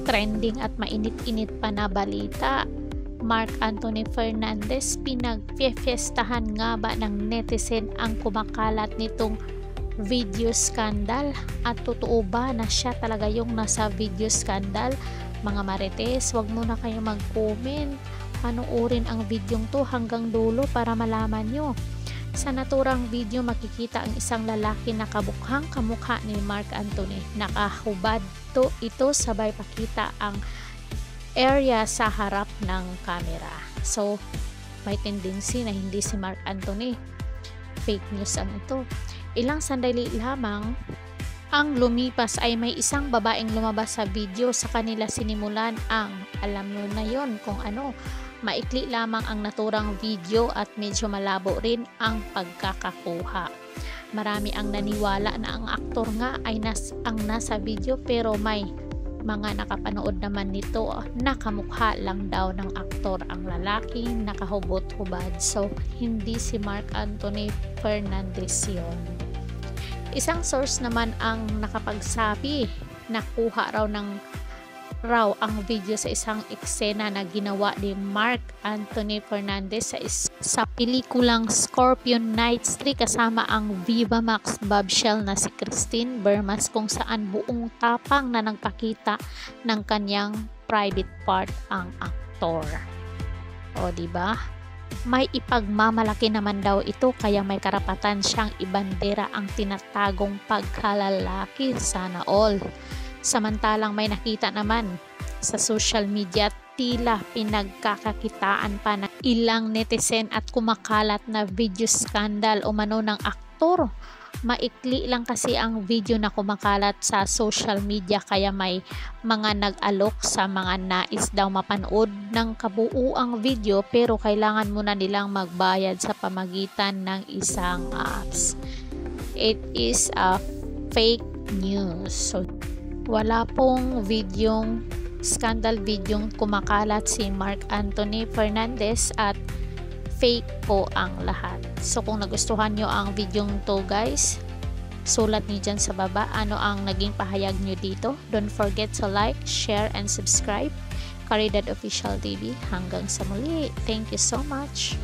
trending at mainit-init pa na balita. Mark Anthony Fernandez, pinagpiestahan nga ba ng netizen ang kumakalat nitong video scandal? At totoo ba na siya talaga yung nasa video scandal? Mga marites, wag muna kayo mag-comment. Panoorin ang video to hanggang dulo para malaman nyo. Sa naturang video, makikita ang isang lalaki na kabukhang kamukha ni Mark Anthony. Nakahubad ito sabay pakita ang area sa harap ng camera. So, may tendency na hindi si Mark Anthony. Fake news ang ito. Ilang sandali lamang ang lumipas ay may isang babaeng lumabas sa video. Sa kanila sinimulan ang alam nyo na yon kung ano. Maikli lamang ang naturang video at medyo malabo rin ang pagkakakuha. Marami ang naniwala na ang aktor nga ay ang nasa video, pero may mga nakapanood naman nito na kamukha lang daw ng aktor ang lalaking nakahubot-hubad. So, hindi si Mark Anthony Fernandez yon. Isang source naman ang nakapagsabi na kuha raw ang video sa isang eksena na ginawa ni Mark Anthony Fernandez sa pelikulang Scorpion Nights 3 kasama ang Viva Max bombshell na si Christine Bermas, kung saan buong tapang na nagpakita ng kanyang private part ang aktor. O diba? May ipagmamalaki naman daw ito, kaya may karapatan siyang ibandera ang tinatagong pagkalalaki. Sana all. Samantalang may nakita naman sa social media, tila pinagkakakitaan pa ng ilang netizen at kumakalat na video scandal umano ng aktor. Maikli lang kasi ang video na kumakalat sa social media, kaya may mga nag-alok sa mga nais daw mapanood ng kabuuang video, pero kailangan muna nilang magbayad sa pamagitan ng isang apps. It is a fake news. So, wala pong scandal videong kumakalat si Mark Anthony Fernandez at fake po ang lahat. So kung nagustuhan nyo ang videong to guys, sulat nyo dyan sa baba ano ang naging pahayag nyo dito. Don't forget to like, share, and subscribe. Caridad Official TV. Hanggang sa muli. Thank you so much.